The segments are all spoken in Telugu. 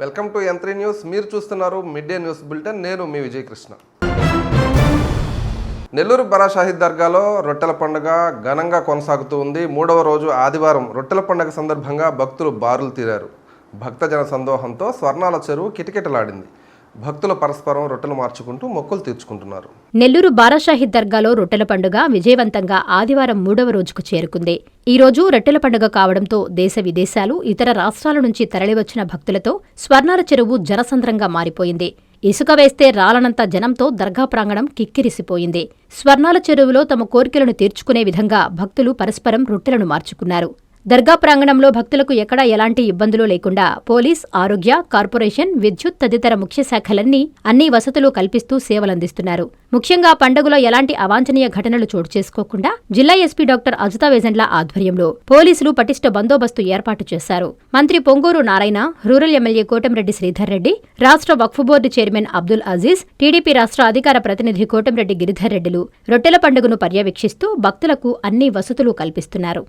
Welcome to M3 news. మీరు చూస్తున్నారు మిడ్ డే న్యూస్ బులెటిన్. నేను మీ విజయకృష్ణ. నెల్లూరు బరా షాహీద్ దర్గాలో రొట్టెల పండుగ ఘనంగా కొనసాగుతూ ఉంది. 3వ రోజు ఆదివారం రొట్టెల పండుగ సందర్భంగా భక్తులు బారులు తీరారు. భక్తజన సందోహంతో స్వర్ణాల చెరువు కిటకిటలాడింది. భక్తులు పరస్పరం రొట్టెలు మార్చుకుంటూ మొక్కులు తీర్చుకుంటున్నారు. నెల్లూరు బారాషాహీద్ దర్గాలో రొట్టెల పండుగ విజయవంతంగా ఆదివారం 3వ రోజుకు చేరుకుంది. ఈ రోజు రొట్టెల పండుగ కావడంతో దేశ విదేశాలు, ఇతర రాష్ట్రాల నుంచి తరలివచ్చిన భక్తులతో స్వర్ణాల చెరువు జనసంద్రంగా మారిపోయింది. ఇసుక వేస్తే రాలనంత జనంతో దర్గా ప్రాంగణం కిక్కిరిసిపోయింది. స్వర్ణాల చెరువులో తమ కోరికలను తీర్చుకునే విధంగా భక్తులు పరస్పరం రొట్టెలను మార్చుకున్నారు. దర్గా ప్రాంగణంలో భక్తులకు ఎక్కడా ఎలాంటి ఇబ్బందులు లేకుండా పోలీస్, ఆరోగ్య, కార్పొరేషన్, విద్యుత్ తదితర ముఖ్య శాఖలన్నీ అన్ని వసతులు కల్పిస్తూ సేవలందిస్తున్నారు. ముఖ్యంగా పండుగలో ఎలాంటి అవాంఛనీయ ఘటనలు చోటు చేసుకోకుండా జిల్లా ఎస్పీ డాక్టర్ అజితా వేజండ్ల ఆధ్వర్యంలో పోలీసులు పటిష్ట బందోబస్తు ఏర్పాటు చేశారు. మంత్రి పొంగూరు నారాయణ, రూరల్ ఎమ్మెల్యే కోటంరెడ్డి శ్రీధర్ రెడ్డి, రాష్ట్ర Waqf board chairman Abdul Aziz, TDP రాష్ట్ర అధికార ప్రతినిధి కోటంరెడ్డి గిరిధర్ రెడ్డిలు రొట్టెల పండుగను పర్యవేక్షిస్తూ భక్తులకు అన్ని వసతులు కల్పిస్తున్నారు.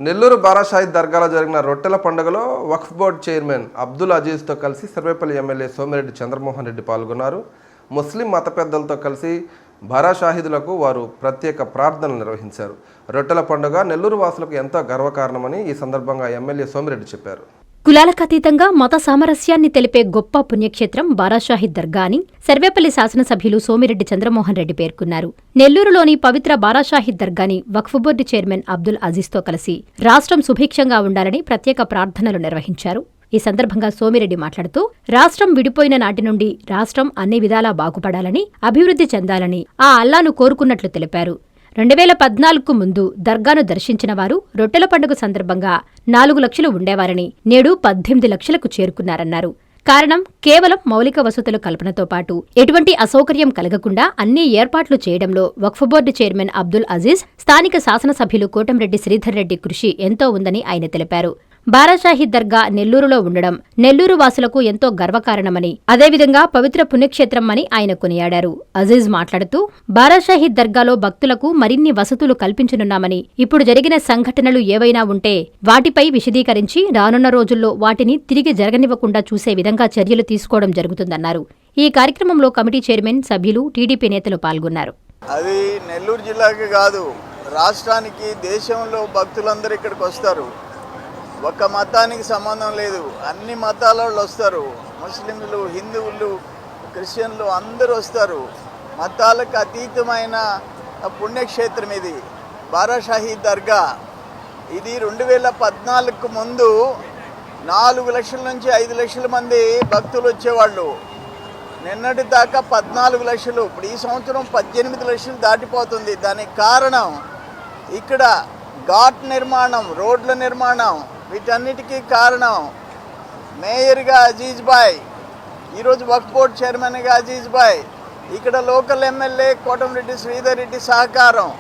నెల్లూరు బారా షాహీద్ దర్గాలో జరిగిన రొట్టెల పండుగలో వక్ఫ్ బోర్డు చైర్మన్ అబ్దుల్ అజీజ్తో కలిసి సర్వేపల్లి ఎమ్మెల్యే సోమిరెడ్డి చంద్రమోహన్ రెడ్డి పాల్గొన్నారు. ముస్లిం మత పెద్దలతో కలిసి బారా షాహీదులకు వారు ప్రత్యేక ప్రార్థనలు నిర్వహించారు. రొట్టెల పండుగ నెల్లూరు వాసులకు ఎంతో గర్వకారణమని ఈ సందర్భంగా ఎమ్మెల్యే సోమిరెడ్డి చెప్పారు. కులాలకతీతంగా మత సామరస్యాన్ని తెలిపే గొప్ప పుణ్యక్షేత్రం బారాషాహీద్ దర్గా అని సర్వేపల్లి శాసనసభ్యులు సోమిరెడ్డి చంద్రమోహన్ రెడ్డి పేర్కొన్నారు. నెల్లూరులోని పవిత్ర బారాషాహీద్ దర్గాని వక్ఫ్ బోర్డు చైర్మన్ అబ్దుల్ అజీజ్తో కలిసి రాష్ట్రం సుభిక్షంగా ఉండాలని ప్రత్యేక ప్రార్థనలు నిర్వహించారు. ఈ సందర్భంగా సోమిరెడ్డి మాట్లాడుతూ రాష్ట్రం విడిపోయిన నాటి నుండి రాష్ట్రం అన్ని విధాలా బాగుపడాలని, అభివృద్ధి చెందాలని ఆ అల్లాను కోరుకున్నట్లు తెలిపారు. 2014కు ముందు దర్గాను దర్శించిన వారు రొట్టెల పండుగ సందర్భంగా 4 లక్షలు ఉండేవారని నేడు 18 లక్షలకు చేరుకున్నారన్నారు. కారణం కేవలం మౌలిక వసతుల కల్పనతో పాటు ఎటువంటి అసౌకర్యం కలగకుండా అన్ని ఏర్పాట్లు చేయడంలో వక్ఫ్ బోర్డు చైర్మన్ అబ్దుల్ అజీజ్, స్థానిక శాసనసభ్యులు కోటంరెడ్డి శ్రీధర్ రెడ్డి కృషి ఎంతో ఉందని ఆయన తెలిపారు. బారాషాహీద్ దర్గా నెల్లూరులో ఉండడం నెల్లూరు వాసులకు ఎంతో గర్వకారణమని, అదేవిధంగా పవిత్ర పుణ్యక్షేత్రమని ఆయన కొనియాడారు. అజీజ్ మాట్లాడుతూ బారాషాహీద్ దర్గాలో భక్తులకు మరిన్ని వసతులు కల్పించనున్నామని, ఇప్పుడు జరిగిన సంఘటనలు ఏవైనా ఉంటే వాటిపై విశదీకరించి రానున్న రోజుల్లో వాటిని తిరిగి జరగనివ్వకుండా చూసే విధంగా చర్యలు తీసుకోవడం జరుగుతుందన్నారు. ఈ కార్యక్రమంలో కమిటీ చైర్మన్, సభ్యులు, టీడీపీ నేతలు పాల్గొన్నారు. అది నెల్లూరు జిల్లాకి కాదు, రాష్ట్రానికి, దేశంలో భక్తులందరూ ఇక్కడికి వస్తారు. ఒక మతానికి సంబంధం లేదు, అన్ని మతాల వాళ్ళు వస్తారు. ముస్లింలు, హిందువులు, క్రిస్టియన్లు అందరూ వస్తారు. మతాలకు అతీతమైన పుణ్యక్షేత్రం ఇది బారాషాహీద్ దర్గా. ఇది 2014కు ముందు 4 లక్షల నుంచి 5 లక్షల మంది భక్తులు వచ్చేవాళ్ళు. నిన్నటి దాకా 14 లక్షలు, ఇప్పుడు ఈ సంవత్సరం 18 లక్షలు దాటిపోతుంది. దానికి కారణం ఇక్కడ ఘాట్ నిర్మాణం, రోడ్ల నిర్మాణం, వీటన్నిటికీ కారణం మేయర్గా అజీజ్ భాయ్, ఈరోజు వక్ఫ్ బోర్డ్ చైర్మన్గా అజీజ్ భాయ్, ఇక్కడ లోకల్ ఎమ్మెల్యే కోటంరెడ్డి శ్రీధర్ రెడ్డి సహకారం,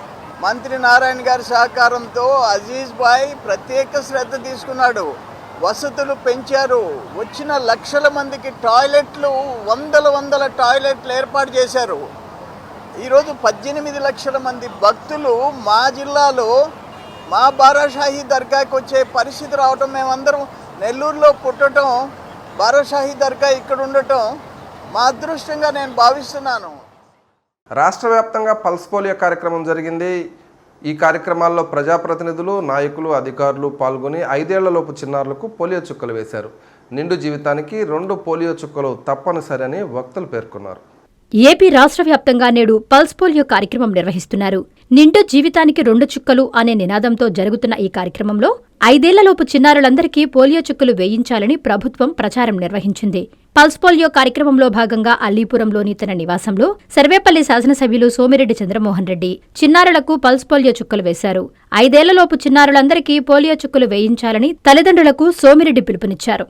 మంత్రి నారాయణ గారి సహకారంతో అజీజ్ భాయ్ ప్రత్యేక శ్రద్ధ తీసుకున్నాడు. వసతులు పెంచారు. వచ్చిన లక్షల మందికి టాయిలెట్లు, వందల టాయిలెట్లు ఏర్పాటు చేశారు. ఈరోజు 18 లక్షల మంది భక్తులు మా జిల్లాలో మా బారాషాహీద్ దర్గాకి వచ్చే పరిస్థితి రావటం, మేమందరం నెల్లూరులో పుట్టడం, బారాషాహీద్ దర్గా ఇక్కడ ఉండటం మా అదృష్టంగా నేను భావిస్తున్నాను. రాష్ట్ర వ్యాప్తంగా పల్స్ పోలియో కార్యక్రమం జరిగింది. ఈ కార్యక్రమాల్లో ప్రజాప్రతినిధులు, నాయకులు, అధికారులు పాల్గొని 5 ఏళ్లలోపు చిన్నారులకు పోలియో చుక్కలు వేశారు. నిండు జీవితానికి 2 పోలియో చుక్కలు తప్పనిసరి అని వక్తలు పేర్కొన్నారు. ఏపీ రాష్ట్ర వ్యాప్తంగా నేడు పల్స్ పోలియో కార్యక్రమం నిర్వహిస్తున్నారు. నిండు జీవితానికి 2 చుక్కలు అనే నినాదంతో జరుగుతున్న ఈ కార్యక్రమంలో 5 ఏళ్లలోపు చిన్నారులందరికీ పోలియో చుక్కలు వేయించాలని ప్రభుత్వం ప్రచారం నిర్వహించింది. పల్స్ పోలియో కార్యక్రమంలో భాగంగా అల్లీపురంలోని తన నివాసంలో సర్వేపల్లి శాసనసభ్యులు సోమిరెడ్డి చంద్రమోహన్ రెడ్డి చిన్నారులకు పల్స్ పోలియో చుక్కలు వేశారు. 5 ఏళ్లలోపు చిన్నారులందరికీ పోలియో చుక్కలు వేయించాలని తల్లిదండ్రులకు సోమిరెడ్డి పిలుపునిచ్చారు.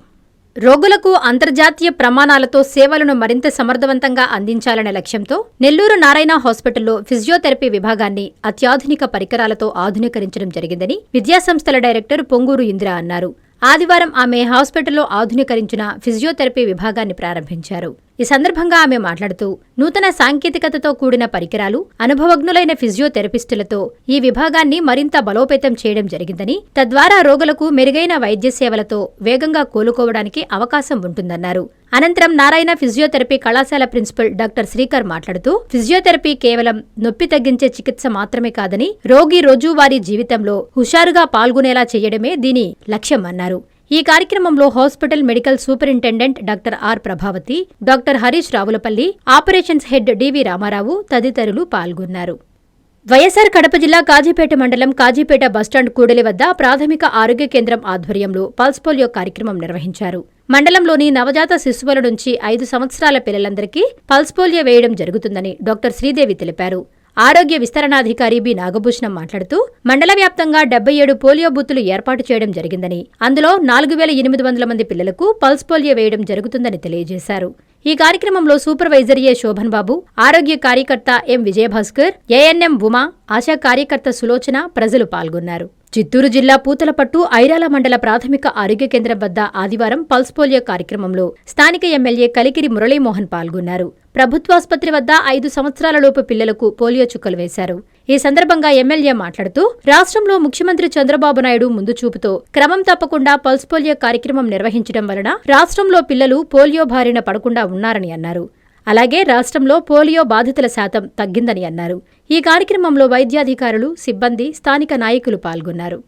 రోగులకు అంతర్జాతీయ ప్రమాణాలతో సేవలను మరింత సమర్థవంతంగా అందించాలనే లక్ష్యంతో నెల్లూరు నారాయణ హాస్పిటల్లో ఫిజియోథెరపీ విభాగాన్ని అత్యాధునిక పరికరాలతో ఆధునీకరించడం జరిగిందని విద్యాసంస్థల డైరెక్టర్ పొంగూరు ఇందిర అన్నారు. ఆదివారం ఆమె హాస్పిటల్లో ఆధునీకరించిన ఫిజియోథెరపీ విభాగాన్ని ప్రారంభించారు. ఈ సందర్భంగా ఆమె మాట్లాడుతూ నూతన సాంకేతికతతో కూడిన పరికరాలు, అనుభవజ్ఞులైన ఫిజియోథెరపిస్టులతో ఈ విభాగాన్ని మరింత బలోపేతం చేయడం జరిగిందని, తద్వారా రోగులకు మెరుగైన వైద్య సేవలతో వేగంగా కోలుకోవడానికి అవకాశం ఉంటుందన్నారు. అనంతరం నారాయణ ఫిజియోథెరపీ కళాశాల ప్రిన్సిపల్ డాక్టర్ శ్రీకర్ మాట్లాడుతూ ఫిజియోథెరపీ కేవలం నొప్పి తగ్గించే చికిత్స మాత్రమే కాదని, రోగి రోజువారీ జీవితంలో హుషారుగా పాల్గొనేలా చేయడమే దీని లక్ష్యమన్నారు. ఈ కార్యక్రమంలో hospital medical superintendent doctor R Prabhavathi, doctor Harish Ravulapalli, operations head DV Ramarao తదితరులు పాల్గొన్నారు. వైఎస్సార్ కడప జిల్లా కాజీపేట మండలం కాజీపేట బస్టాండ్ కూడలి వద్ద ప్రాథమిక ఆరోగ్య కేంద్రం ఆధ్వర్యంలో పల్స్ పోలియో కార్యక్రమం నిర్వహించారు. మండలంలోని నవజాత శిశువుల నుంచి 5 సంవత్సరాల పిల్లలందరికీ పల్స్ పోలియో వేయడం జరుగుతుందని డాక్టర్ శ్రీదేవి తెలిపారు. ఆరోగ్య విస్తరణాధికారి బి నాగభూషణం మాట్లాడుతూ మండల వ్యాప్తంగా 77 పోలియో బూతులు ఏర్పాటు చేయడం జరిగిందని, అందులో 4800 మంది పిల్లలకు పల్స్ పోలియో వేయడం జరుగుతుందని తెలియజేశారు. ఈ కార్యక్రమంలో సూపర్వైజర్ ఏ శోభన్ బాబు, ఆరోగ్య కార్యకర్త ఎం విజయభాస్కర్, ఏఎన్ఎం ఉమా, ఆశా కార్యకర్త సులోచన ప్రజలు పాల్గొన్నారు. చిత్తూరు జిల్లా పూతలపట్టు ఐరాల మండల ప్రాథమిక ఆరోగ్య కేంద్రం వద్ద ఆదివారం పల్స్ పోలియో కార్యక్రమంలో స్థానిక ఎమ్మెల్యే కలికిరి మురళీమోహన్ పాల్గొన్నారు. ప్రభుత్వాసుపత్రి వద్ద 5 సంవత్సరాలలోపు పిల్లలకు పోలియో చుక్కలు వేశారు. ఈ సందర్భంగా ఎమ్మెల్యే మాట్లాడుతూ రాష్ట్రంలో ముఖ్యమంత్రి చంద్రబాబు నాయుడు ముందు చూపుతో క్రమం తప్పకుండా పల్స్ పోలియో కార్యక్రమం నిర్వహించడం వలన రాష్ట్రంలో పిల్లలు పోలియో బారిన పడకుండా ఉన్నారని అన్నారు. అలాగే రాష్ట్రంలో పోలియో బాధితుల శాతం తగ్గిందని అన్నారు. ఈ కార్యక్రమంలో వైద్యాధికారులు, సిబ్బంది, స్థానిక నాయకులు పాల్గొన్నారు.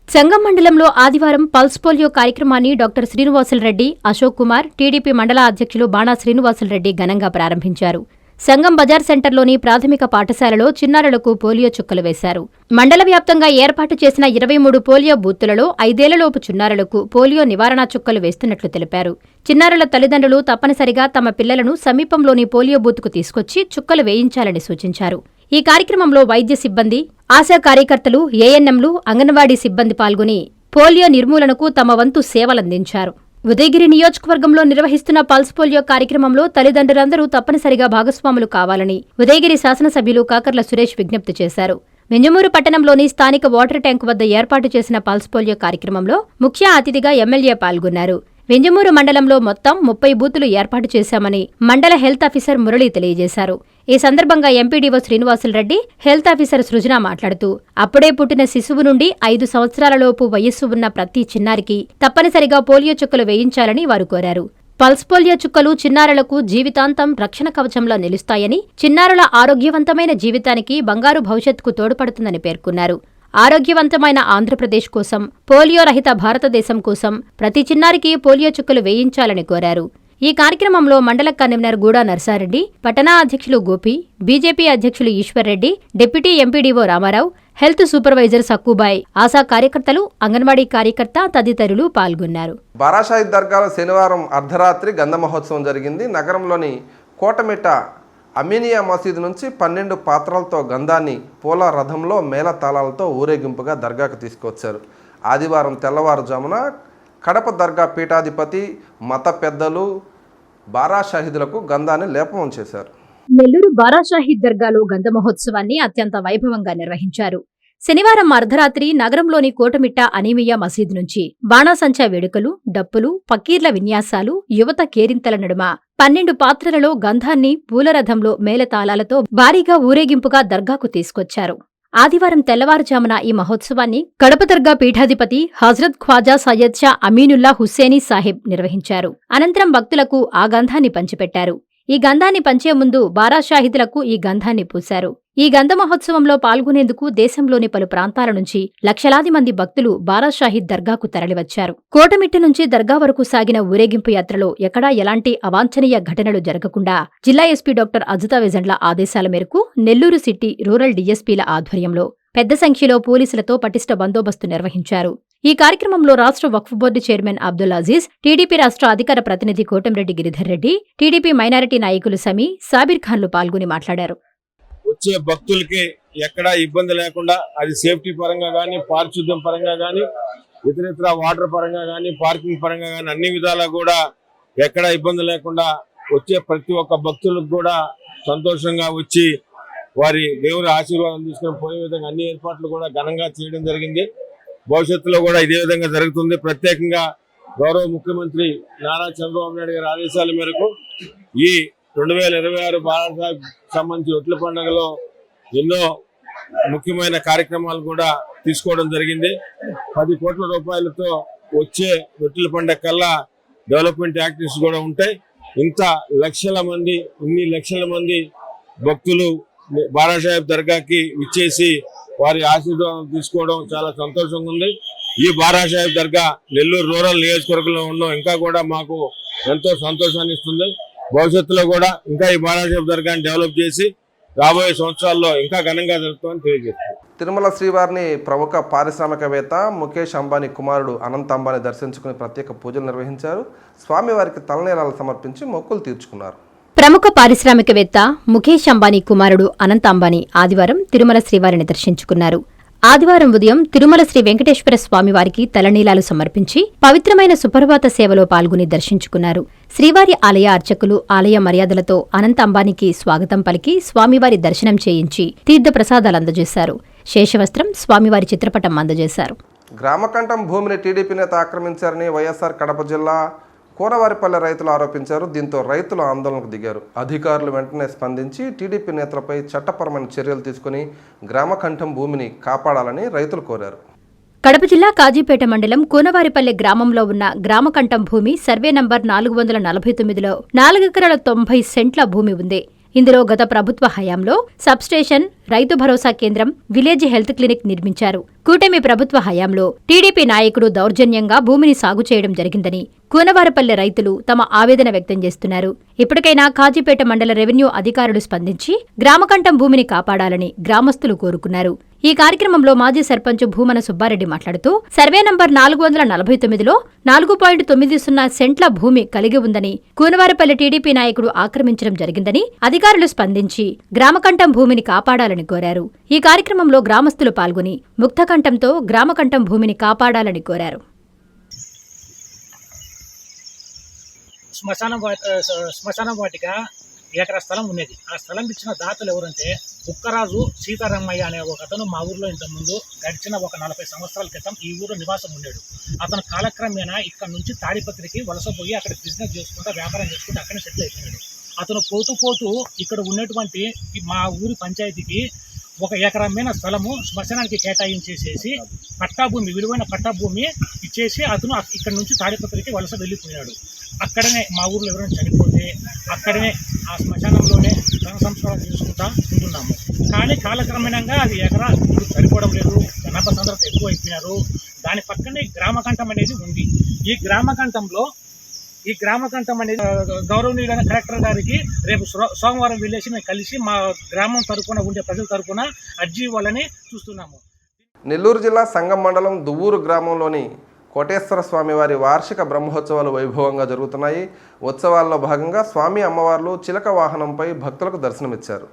సంగం మండలంలో ఆదివారం పల్స్ పోలియో కార్యక్రమాన్ని డాక్టర్ శ్రీనివాసులరెడ్డి, అశోక్ కుమార్, టీడీపీ మండల అధ్యక్షులు బాణా శ్రీనివాసులరెడ్డి ఘనంగా ప్రారంభించారు. సంగం బజార్ సెంటర్లోని ప్రాథమిక పాఠశాలలో చిన్నారులకు పోలియో చుక్కలు వేశారు. మండల వ్యాప్తంగా ఏర్పాటు చేసిన 23 పోలియో బూత్తులలో 5 ఏళ్లలోపు చిన్నారులకు పోలియో నివారణా చుక్కలు వేస్తున్నట్లు తెలిపారు. చిన్నారుల తల్లిదండ్రులు తప్పనిసరిగా తమ పిల్లలను సమీపంలోని పోలియో బూత్కు తీసుకొచ్చి చుక్కలు వేయించాలని సూచించారు. ఈ కార్యక్రమంలో వైద్య సిబ్బంది, ఆశా కార్యకర్తలు, ఏఎన్ఎంలు, అంగన్వాడీ సిబ్బంది పాల్గొని పోలియో నిర్మూలనకు తమ వంతు సేవలందించారు. ఉదయగిరి నియోజకవర్గంలో నిర్వహిస్తున్న పల్స్ పోలియో కార్యక్రమంలో తల్లిదండ్రులందరూ తప్పనిసరిగా భాగస్వాములు కావాలని ఉదయగిరి శాసనసభ్యులు కాకర్ల సురేష్ విజ్ఞప్తి చేశారు. వెంజమూరు పట్టణంలోని స్థానిక వాటర్ ట్యాంకు వద్ద ఏర్పాటు చేసిన పల్స్ పోలియో కార్యక్రమంలో ముఖ్య అతిథిగా ఎమ్మెల్యే పాల్గొన్నారు. వెంజమూరు మండలంలో మొత్తం 30 బూతులు ఏర్పాటు చేశామని మండల హెల్త్ ఆఫీసర్ మురళి తెలియజేశారు. ఈ సందర్భంగా ఎంపీడీఓ శ్రీనివాసులరెడ్డి, హెల్త్ ఆఫీసర్ సృజన మాట్లాడుతూ అప్పుడే పుట్టిన శిశువు నుండి 5 సంవత్సరాలలోపు వయస్సు ఉన్న ప్రతి చిన్నారికి తప్పనిసరిగా పోలియో చుక్కలు వేయించాలని వారు కోరారు. పల్స్ పోలియో చుక్కలు చిన్నారులకు జీవితాంతం రక్షణ కవచంలా నిలుస్తాయని, చిన్నారుల ఆరోగ్యవంతమైన జీవితానికి బంగారు భవిష్యత్తుకు తోడ్పడుతుందని పేర్కొన్నారు. ఆరోగ్యవంతమైన ఆంధ్రప్రదేశ్ కోసం, పోలియో రహిత భారతదేశం కోసం ప్రతి చిన్నారికి పోలియో చుక్కలు వేయించాలని కోరారు. ఈ కార్యక్రమంలో మండల కన్వీనర్ గూడా నర్సారెడ్డి, పట్టణ అధ్యక్షులు గోపి, బీజేపీ అధ్యక్షులు Eshwar Reddy, deputy MPDO Ramarao, health supervisor Sakkubai, Asha కార్యకర్తలు, అంగన్వాడీ కార్యకర్త తదితరులు పాల్గొన్నారు. బారాషాహిద్ దర్గాలో శనివారం అర్ధరాత్రి గంధ మహోత్సవం జరిగింది. నగరంలోని కోటమిట్ట అమీనియా మసీదు నుంచి 12 పాత్రలతో గంధాన్ని పూల రథంలో మేళతాళాలతో ఊరేగింపుగా దర్గాకు తీసుకొచ్చారు. ఆదివారం తెల్లవారుజామున కడప దర్గా పీఠాధిపతి, మత పెద్దలు బారాషాహిదులకు గంధాన్ని లేపనం చేశారు. నెల్లూరు బారాషాహిద్ దర్గాలో గంధ మహోత్సవాన్ని అత్యంత వైభవంగా నిర్వహించారు. శనివారం అర్ధరాత్రి నగరంలోని కోటమిట్ట అనీమియా మసీదు నుంచి బాణాసంచా వేడుకలు, డప్పులు, పకీర్ల విన్యాసాలు, యువత కేరింతల నడుమ 12 పాత్రలలో గంధాన్ని పూలరథంలో మేళతాళాలతో భారీగా ఊరేగింపుగా దర్గాకు తీసుకొచ్చారు. ఆదివారం తెల్లవారుజామున ఈ మహోత్సవాన్ని కడప దర్గా పీఠాధిపతి హజ్రత్ ఖ్వాజా సయ్యద్ షా అమీనుల్లా హుస్సేనీ సాహిబ్ నిర్వహించారు. అనంతరం భక్తులకు ఆ గంధాన్ని పంచిపెట్టారు. ఈ గంధాన్ని పంచే ముందు బారా షాహిదులకు ఈ గంధాన్ని పూశారు. ఈ గంధ మహోత్సవంలో పాల్గొనేందుకు దేశంలోని పలు ప్రాంతాల నుంచి లక్షలాది మంది భక్తులు బారా షాహిద్ దర్గాకు తరలివచ్చారు. కోటమిట్ట నుంచి దర్గా వరకు సాగిన ఊరేగింపు యాత్రలో ఎక్కడా ఎలాంటి అవాంఛనీయ ఘటనలు జరగకుండా జిల్లా ఎస్పీ డాక్టర్ అజుతా వెజండ్ల ఆదేశాల మేరకు నెల్లూరు సిటీ రూరల్ డీఎస్పీల ఆధ్వర్యంలో పెద్ద సంఖ్యలో పోలీసులతో పటిష్ట బందోబస్తు నిర్వహించారు. ఈ కార్యక్రమంలో రాష్ట్ర Waqf board chairman Abdul Aziz, TDP రాష్ట్ర అధికార ప్రతినిధి కోటంరెడ్డి గిరిధర్ రెడ్డి, టీడీపీ మైనారిటీ నాయకులు సమీ, సాబిర్ ఖాన్లు పాల్గొని మాట్లాడారు. వచ్చే భక్తులకి ఎక్కడా ఇబ్బంది లేకుండా, అది సేఫ్టీ పరంగా కానీ, పారిశుద్ధ్యం పరంగా కానీ, ఇతరితర వాటర్ పరంగా కానీ, పార్కింగ్ పరంగా కానీ అన్ని విధాలా కూడా ఎక్కడా ఇబ్బంది లేకుండా వచ్చే ప్రతి ఒక్క భక్తులకు కూడా సంతోషంగా వచ్చి వారి దేవుడి ఆశీర్వాదం తీసుకొని పోయే విధంగా అన్ని ఏర్పాట్లు కూడా ఘనంగా చేయడం జరిగింది. భవిష్యత్తులో కూడా ఇదే విధంగా జరుగుతుంది. ప్రత్యేకంగా గౌరవ ముఖ్యమంత్రి నారా చంద్రబాబు నాయుడు గారి ఆదేశాల మేరకు ఈ 2026 భారత సంబంధించి ఒట్ల పండుగలో ఎన్నో ముఖ్యమైన కార్యక్రమాలు కూడా తీసుకోవడం జరిగింది. 10 కోట్ల రూపాయలతో వచ్చే రొట్టెల పండుగ కల్లా డెవలప్మెంట్ యాక్టివిటీస్ కూడా ఉంటాయి. ఇన్ని లక్షల మంది భక్తులు బారా సాహెబ్ దర్గాకి విచ్చేసి వారి ఆశీర్వాదం తీసుకోవడం చాలా సంతోషంగా ఉంది. ఈ బారా సాహెబ్ దర్గా నెల్లూరు రూరల్ నియోజకవర్గంలో ఉండడం ఇంకా కూడా మాకు ఎంతో సంతోషాన్ని ఇస్తుంది. భవిష్యత్తులో కూడా ఇంకా ఈ బారా సాహెబ్ దర్గాని డెవలప్ చేసి రాబోయే సంవత్సరాల్లో ఇంకా ఘనంగా జరుగుతుందని తెలియజేస్తుంది. తిరుమల శ్రీవారిని ప్రముఖ పారిశ్రామికవేత్త ముఖేష్ అంబానీ కుమారుడు అనంత్ అంబానీ దర్శించుకుని ప్రత్యేక పూజలు నిర్వహించారు. స్వామివారికి తలనీలాలు సమర్పించి మొక్కులు తీర్చుకున్నారు. ప్రముఖ పారిశ్రామికవేత్త ముఖేష్ అంబానీ కుమారుడు అనంత్ అంబానీ ఆదివారం తిరుమల శ్రీవారిని దర్శించుకున్నారు. ఆదివారం ఉదయం తిరుమల శ్రీ వెంకటేశ్వర స్వామివారికి తలనీలాలు సమర్పించి పవిత్రమైన సుప్రభాత సేవలో పాల్గొని దర్శించుకున్నారు. శ్రీవారి ఆలయ అర్చకులు ఆలయ మర్యాదలతో అనంత్ అంబానీకి స్వాగతం పలికి స్వామివారి దర్శనం చేయించి తీర్థప్రసాదాలు అందజేశారు. శేషవస్త్రం, స్వామివారి చిత్రపటం అందజేశారు. గ్రామకంఠం భూమిని టీడీపీ నేత ఆక్రమించారని వైఎస్ఆర్ కడప జిల్లా కోనవారిపల్లె రైతులు ఆరోపించారు. దీంతో రైతులు ఆందోళనకు దిగారు. అధికారులు వెంటనే స్పందించి టీడీపీ నేతలపై చట్టపరమైన చర్యలు తీసుకుని గ్రామకంఠం భూమిని కాపాడాలని రైతులు కోరారు. కడప జిల్లా కాజీపేట మండలం కోనవారిపల్లె గ్రామంలో ఉన్న గ్రామకంఠం భూమి సర్వే నంబర్ 449లో 4 ఎకరాల 90 సెంట్ల భూమి ఉంది. ఇందులో గత ప్రభుత్వ హయాంలో సబ్స్టేషన్, రైతు భరోసా కేంద్రం, విలేజ్ హెల్త్ క్లినిక్ నిర్మించారు. కూటమి ప్రభుత్వ హయాంలో టీడీపీ నాయకుడు దౌర్జన్యంగా భూమిని సాగు చేయడం జరిగిందని కోనవారిపల్లె రైతులు తమ ఆవేదన వ్యక్తం చేస్తున్నారు. ఇప్పటికైనా కాజీపేట మండల రెవెన్యూ అధికారులు స్పందించి గ్రామకంఠం భూమిని కాపాడాలని గ్రామస్తులు కోరుకున్నారు. ఈ కార్యక్రమంలో మాజీ సర్పంచ్ భూమన సుబ్బారెడ్డి మాట్లాడుతూ సర్వే నంబర్ 449లో 4.90 సెంట్ల భూమి కలిగి ఉందని, కోనవారిపల్లె టీడీపీ నాయకుడు ఆక్రమించడం జరిగిందని అధికారులు స్పందించి గ్రామకంఠం భూమిని కాపాడాలని కోరారు. ఈ కార్యక్రమంలో గ్రామస్తులు పాల్గొని ముక్తకంఠంతో గ్రామకంఠం భూమిని కాపాడాలని కోరారు. శ్మశాన వాటిక ఎకరా స్థలం ఉన్నది. ఆ స్థలం ఇచ్చిన దాతలు ఎవరంటే బుక్కరాజు సీతారామయ్య అనే ఒక అతను మా ఊర్లో ఇంతకుముందు గడిచిన ఒక 40 సంవత్సరాల క్రితం ఈ ఊరు నివాసం ఉన్నాడు. అతను కాలక్రమేణా ఇక్కడ నుంచి తాడిపత్రికి వలస పోయి అక్కడ బిజినెస్ చేసుకుంటా, వ్యాపారం చేసుకుంటూ అక్కడే సెటిల్ అయిపోయాడు. అతను పోతూ ఇక్కడ ఉన్నటువంటి మా ఊరి పంచాయతీకి 1 ఎకరా మీద స్థలము శ్మశానానికి కేటాయించేసేసి పట్టాభూమి, విలువైన పట్టాభూమి ఇచ్చేసి అతను ఇక్కడ నుంచి తాడిపత్రికి వలస వెళ్ళిపోయాడు. అక్కడనే మా ఊర్లో ఎవరైనా చనిపోతే అక్కడనే ఆ శ్మశానంలోనే సంస్కారం చేసుకుంటా ఉంటున్నాము. కానీ కాలక్రమేణంగా అది ఎకరా ఇప్పుడు సరిపోవడం లేదు, జనాభా సాంద్రత ఎక్కువ అయిపోయినారు. దాని పక్కనే గ్రామకంఠం అనేది ఉంది. ఈ గ్రామకంఠం అనేది గౌరవనీయులైన కలెక్టర్ గారికి రేపు సోమవారం వెళ్ళేసి మేము కలిసి మా గ్రామం తరపున ఉండే ప్రజల తరపున అర్జీ ఇవ్వాలని చూస్తున్నాము. నెల్లూరు జిల్లా సంగం మండలం దువ్వూరు గ్రామంలోని కోటేశ్వర స్వామివారి వార్షిక బ్రహ్మోత్సవాలు వైభవంగా జరుగుతున్నాయి. ఉత్సవాల్లో భాగంగా స్వామి అమ్మవార్లు చిలక వాహనంపై భక్తులకు దర్శనమిచ్చారు.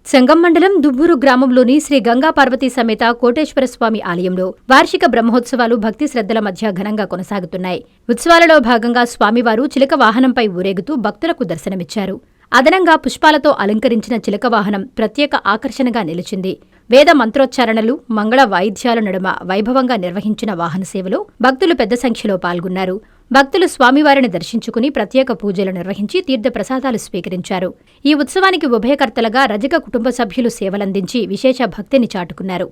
సంగం మండలం దువ్వూరు గ్రామంలోని శ్రీ గంగా పార్వతీ సమేత కోటేశ్వర స్వామి ఆలయంలో వార్షిక బ్రహ్మోత్సవాలు భక్తి శ్రద్ధల మధ్య ఘనంగా కొనసాగుతున్నాయి. ఉత్సవాలలో భాగంగా స్వామివారు చిలక వాహనంపై ఊరేగుతూ భక్తులకు దర్శనమిచ్చారు. అదనంగా పుష్పాలతో అలంకరించిన చిలక వాహనం ప్రత్యేక ఆకర్షణగా నిలిచింది. వేద మంత్రోచ్చారణలు, మంగళ వాయిద్యాల నడుమ వైభవంగా నిర్వహించిన వాహన సేవలో భక్తులు పెద్ద సంఖ్యలో పాల్గొన్నారు. భక్తులు స్వామివారిని దర్శించుకుని ప్రత్యేక పూజలు నిర్వహించి తీర్థప్రసాదాలు స్వీకరించారు. ఈ ఉత్సవానికి ఉభయకర్తలుగా రజక కుటుంబ సభ్యులు సేవలందించి విశేష భక్తిని చాటుకున్నారు.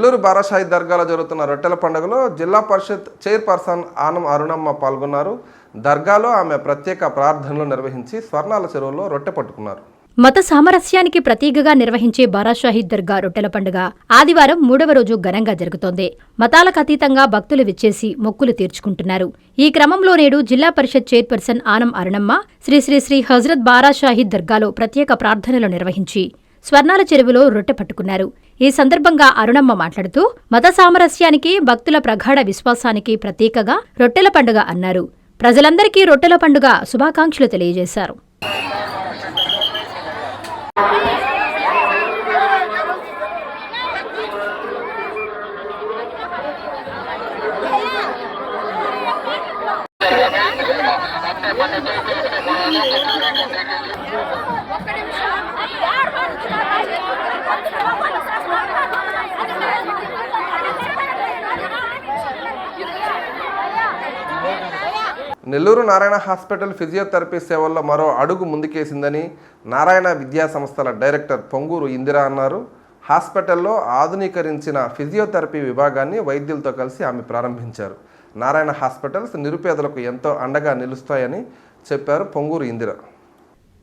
నెల్లూరు బారాషాహిద్ దర్గాలో జరుగుతున్న రొట్టెల పండుగలో జిల్లా పరిషత్ చైర్పర్సన్ ఆనం అరుణమ్మ పాల్గొన్నారు. దర్గాలో ఆమె ప్రత్యేక ప్రార్థనలు నిర్వహించి స్వర్ణాల చెరువులో రొట్టె పట్టుకున్నారు. మత సామరస్యానికి ప్రతీకగా నిర్వహించే బారాషాహిద్ దర్గా రొట్టెల పండుగ ఆదివారం 3వ రోజు ఘనంగా జరుగుతోంది. మతాలకు అతీతంగా భక్తులు విచ్చేసి మొక్కులు తీర్చుకుంటున్నారు. ఈ క్రమంలో నేడు జిల్లా పరిషత్ చైర్పర్సన్ ఆనం అరుణమ్మ శ్రీ శ్రీ శ్రీ హజ్రత్ బారాషాహిద్ దర్గాలో ప్రత్యేక ప్రార్థనలు నిర్వహించి స్వర్ణాల చెరువులో రొట్టె పట్టుకున్నారు. ఈ సందర్భంగా అరుణమ్మ మాట్లాడుతూ మత సామరస్యానికి భక్తుల ప్రగాఢ విశ్వాసానికి ప్రతీకగా రొట్టెల పండుగ అన్నారు. ప్రజలందరికీ రొట్టెల పండుగ శుభాకాంక్షలు తెలియజేశారు. నెల్లూరు నారాయణ హాస్పిటల్ ఫిజియోథెరపీ సేవల్లో మరో అడుగు ముందుకేసిందని నారాయణ విద్యా సంస్థల డైరెక్టర్ పొంగూరు ఇందిరా అన్నారు. హాస్పిటల్లో ఆధునీకరించిన ఫిజియోథెరపీ విభాగాన్ని వైద్యులతో కలిసి ఆమె ప్రారంభించారు. నారాయణ హాస్పిటల్స్ నిరుపేదలకు ఎంతో అండగా నిలుస్తాయని చెప్పారు పొంగూరు ఇందిరా.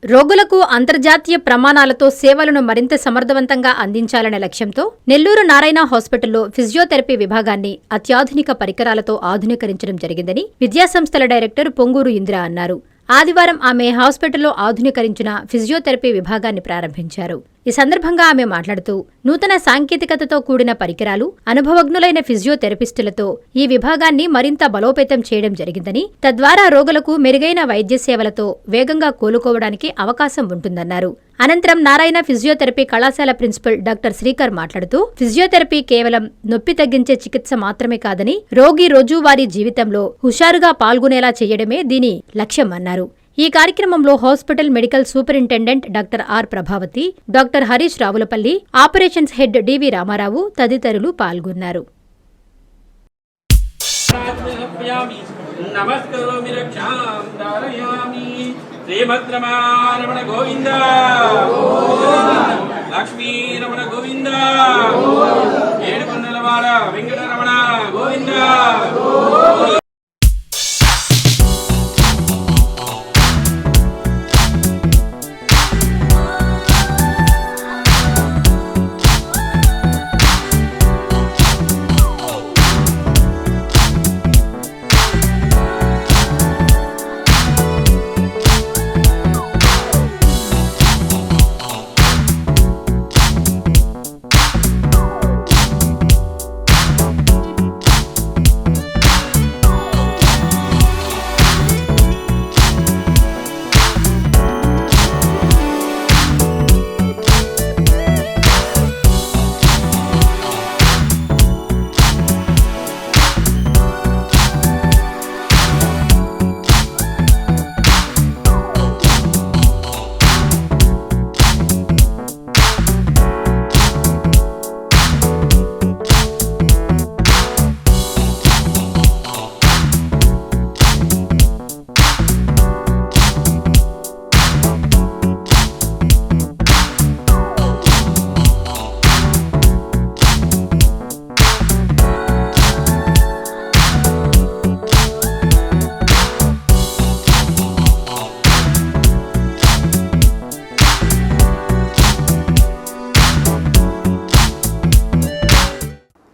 రోగులకు అంతర్జాతీయ ప్రమాణాలతో సేవలను మరింత సమర్థవంతంగా అందించాలనే లక్ష్యంతో నెల్లూరు నారాయణ హాస్పిటల్లో ఫిజియోథెరపీ విభాగాన్ని అత్యాధునిక పరికరాలతో ఆధునీకరించడం జరిగిందని విద్యాసంస్థల డైరెక్టర్ పొంగూరు ఇందిరా అన్నారు. ఆదివారం ఆమె హాస్పిటల్లో ఆధునీకరించిన ఫిజియోథెరపీ విభాగాన్ని ప్రారంభించారు. ఈ సందర్భంగా ఆమె మాట్లాడుతూ నూతన సాంకేతికతతో కూడిన పరికరాలు, అనుభవజ్ఞులైన ఫిజియోథెరపిస్టులతో ఈ విభాగాన్ని మరింత బలోపేతం చేయడం జరిగిందని, తద్వారా రోగులకు మెరుగైన వైద్య సేవలతో వేగంగా కోలుకోవడానికి అవకాశం ఉంటుందన్నారు. అనంతరం నారాయణ ఫిజియోథెరపీ కళాశాల ప్రిన్సిపల్ డాక్టర్ శ్రీకర్ మాట్లాడుతూ ఫిజియోథెరపీ కేవలం నొప్పి తగ్గించే చికిత్స మాత్రమే కాదని రోగి రోజువారీ జీవితంలో హుషారుగా పాల్గొనేలా చేయడమే దీని లక్ష్యమన్నారు. ఈ కార్యక్రమంలో hospital medical superintendent doctor R Prabhavathi, doctor Harish Ravulapalli, operations head DV Ramarao తదితరులు పాల్గొన్నారు. శ్రీభద్రమారమణ గోవింద లక్ష్మీరమణ గోవింద ఏడుకొండలవాడ వెంకటరమణ గోవింద.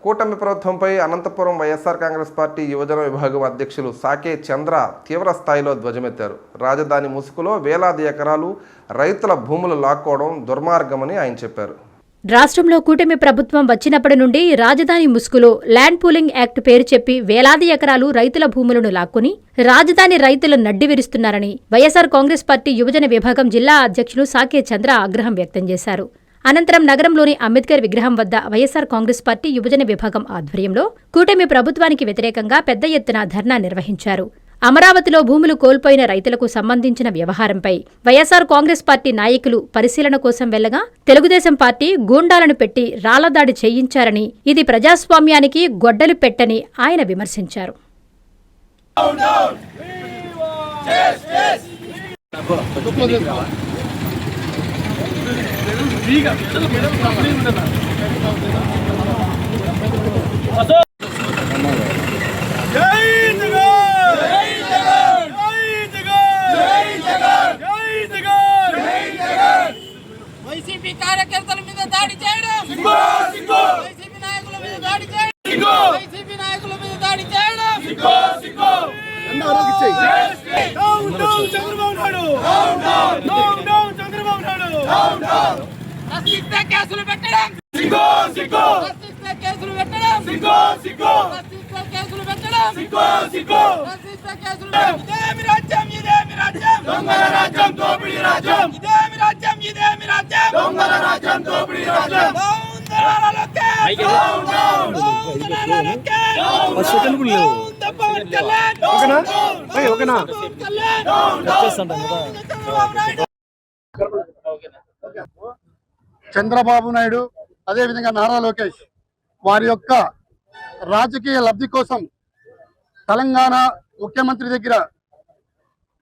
కూటమి ప్రభుత్వంపై అనంతపురం వైఎస్ఆర్ కాంగ్రెస్ పార్టీ యువజన విభాగం అధ్యక్షులు సాకే చంద్ర తీవ్ర స్థాయిలో ధ్వజమెత్తారు. రాజధాని ముసుగులో వేలాది ఎకరాలు రైతుల భూములు లాక్కోవడం దుర్మార్గమని ఆయన చెప్పారు. రాష్ట్రంలో కూటమి ప్రభుత్వం వచ్చినప్పటి నుండి రాజధాని ముసుగులో ల్యాండ్ పూలింగ్ యాక్ట్ పేరు చెప్పి వేలాది ఎకరాలు రైతుల భూములను లాక్కుని రాజధాని రైతులు నడ్డివిరుస్తున్నారని వైఎస్ఆర్ కాంగ్రెస్ పార్టీ యువజన విభాగం జిల్లా అధ్యక్షులు సాకే చంద్ర ఆగ్రహం వ్యక్తం చేశారు. అనంతరం నగరంలోని అంబేద్కర్ విగ్రహం వద్ద వైఎస్ఆర్ కాంగ్రెస్ పార్టీ యువజన విభాగం ఆధ్వర్యంలో కూటమి ప్రభుత్వానికి వ్యతిరేకంగా పెద్ద ఎత్తున ధర్నా నిర్వహించారు. అమరావతిలో భూములు కోల్పోయిన రైతులకు సంబంధించిన వ్యవహారంపై వైఎస్ఆర్ కాంగ్రెస్ పార్టీ నాయకులు పరిశీలన కోసం వెళ్లగా తెలుగుదేశం పార్టీ గూండాలను పెట్టి రాళ్లదాడి చేయించారని, ఇది ప్రజాస్వామ్యానికి గొడ్డలి పెట్టని ఆయన విమర్శించారు. వైసీపీ కార్యకర్తల మీద దాడి చేయడం, వైసీపీ నాయకుల మీద దాడి చేయడం, వైసీపీ నాయకుల మీద దాడి చేయడం. రక్షిస్తే కేసులు పెట్టడం, రక్షిస్తే కేసులు పెట్టడం, రక్షిస్తే కేసులు పెట్టడం, రక్షిస్తే కేసులు పెట్టడం. ఇదేమి రాజ్యం, ఇదేమి రాజ్యం, దొంగల రాజ్యం, దోపిడీ రాజ్యం. ఇదేమి రాజ్యం, ఇదేమి రాజ్యం, దొంగల రాజ్యం, దోపిడీ రాజ్యం. చంద్రబాబు నాయుడు అదేవిధంగా నారా లోకేష్ వారి యొక్క రాజకీయ లబ్ధి కోసం తెలంగాణ ముఖ్యమంత్రి దగ్గర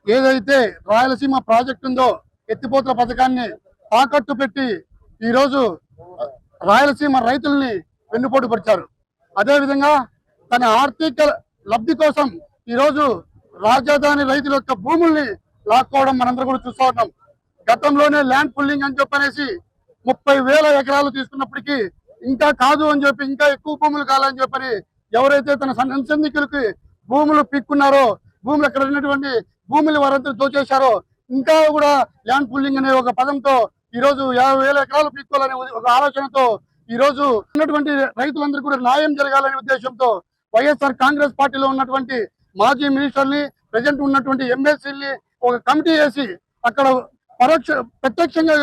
ఏదైతే రాయలసీమ ప్రాజెక్టు ఉందో ఎత్తిపోతల పథకాన్ని తాకట్టు పెట్టి ఈరోజు రాయలసీమ రైతుల్ని వెన్నుపోటు పరిచారు. అదేవిధంగా తన ఆర్థిక లబ్ధి కోసం ఈరోజు రాజధాని రైతుల యొక్క భూముల్ని లాక్కోవడం మనందరూ కూడా చూస్తూ ఉన్నాం. గతంలోనే ల్యాండ్ పుల్లింగ్ అని చెప్పనేసి 30,000 ఎకరాలు తీసుకున్నప్పటికీ ఇంకా కాదు అని చెప్పి, ఇంకా ఎక్కువ భూములు కావాలని చెప్పని ఎవరైతే తన సంబంధికులకి భూములు పిక్కున్నారో, భూములు అక్కడ ఉన్నటువంటి భూములు వారంతా దోచేశారో, ఇంకా కూడా ల్యాండ్ పుల్లింగ్ అనే ఒక పదంతో ఈరోజు 50,000 ఎకరాలు పిక్కోవాలనే ఒక ఆలోచనతో ఈరోజు ఉన్నటువంటి రైతులందరూ కూడా న్యాయం జరగాలనే ఉద్దేశంతో వైఎస్ఆర్ కాంగ్రెస్ పార్టీలో ఉన్నటువంటి మాజీ మినిస్టర్ని, ప్రజెంట్ ఉన్నటువంటి ఎమ్మెల్సీని ఒక కమిటీ వేసి అక్కడ ప్రత్యక్షంగా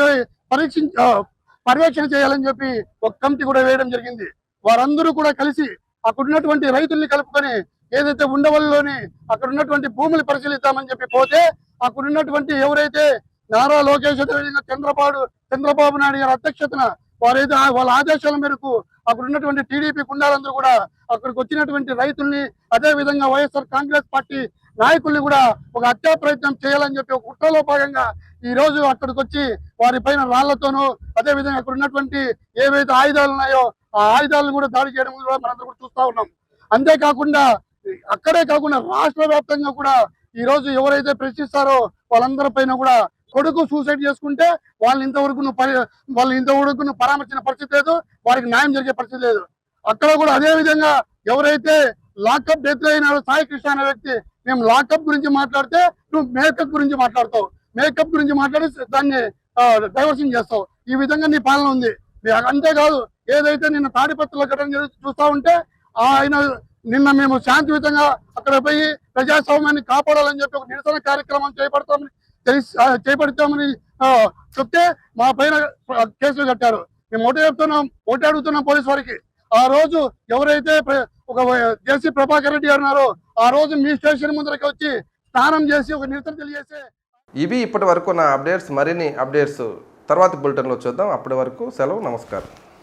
పర్యవేక్షణ చేయాలని చెప్పి ఒక కమిటీ కూడా వేయడం జరిగింది. వారందరూ కూడా కలిసి అక్కడ ఉన్నటువంటి రైతుల్ని కలుపుకొని ఏదైతే ఉండవల్లిలోని అక్కడ ఉన్నటువంటి భూములు పరిశీలిద్దామని చెప్పి పోతే అక్కడ ఉన్నటువంటి ఎవరైతే నారా లోకేష్ చంద్రబాబు నాయుడు గారి అధ్యక్షతన వారైతే వాళ్ళ ఆదేశాల మేరకు అక్కడ ఉన్నటువంటి టీడీపీ గుండాలందరూ కూడా అక్కడికి వచ్చినటువంటి రైతుల్ని, అదే విధంగా వైఎస్ఆర్ కాంగ్రెస్ పార్టీ నాయకుల్ని కూడా ఒక హత్యా ప్రయత్నం చేయాలని చెప్పి ఒక కుట్రలో భాగంగా ఈ రోజు అక్కడికి వచ్చి వారి పైన రాళ్లతోనూ, అదే విధంగా అక్కడ ఉన్నటువంటి ఏవైతే ఆయుధాలు ఉన్నాయో ఆ ఆయుధాలను కూడా దాడి చేయడం కూడా మనందరూ కూడా చూస్తా ఉన్నాం. అంతేకాకుండా అక్కడే కాకుండా రాష్ట్ర వ్యాప్తంగా కూడా ఈ రోజు ఎవరైతే ప్రశ్నిస్తారో వాళ్ళందరి పైన కూడా కొడుకు సూసైడ్ చేసుకుంటే వాళ్ళని ఇంతవరకు పరామర్శించిన పరిస్థితి లేదు, వారికి న్యాయం జరిగే పరిస్థితి లేదు. అక్కడ కూడా అదే విధంగా ఎవరైతే లాకప్ డెత్ అయినారో సాయి కృష్ణ అనే వ్యక్తి, మేము లాకప్ గురించి మాట్లాడితే నువ్వు మేకప్ గురించి మాట్లాడతావు, మేకప్ గురించి మాట్లాడి దాన్ని డైవర్షన్ చేస్తావు. ఈ విధంగా నీ పాలన ఉంది. అంతేకాదు ఏదైతే నిన్న తాడిపత్రుల ఘటన చూస్తా ఉంటే ఆయన నిన్న మేము శాంతియుతంగా అక్కడ పోయి ప్రజాస్వామ్యాన్ని కాపాడాలని చెప్పి ఒక నిరసన కార్యక్రమం చేపడతామని చెప్తే మా పైన కేసులు కట్టారు. మేము ఒకటి అడుగుతున్నాం పోలీసు వారికి, ఆ రోజు ఎవరైతే ఒక జేసీ ప్రభాకర్ రెడ్డి గారు ఉన్నారో ఆ రోజు మీ స్టేషన్ ముందరకి వచ్చి స్నానం చేసి ఒక నిరసన తెలియజేసే. ఇవి ఇప్పటి వరకు నా అప్డేట్స్. మరిన్ని అప్డేట్స్ తర్వాత బులెటిన్లో చూద్దాం. అప్పటి వరకు సెలవు, నమస్కారం.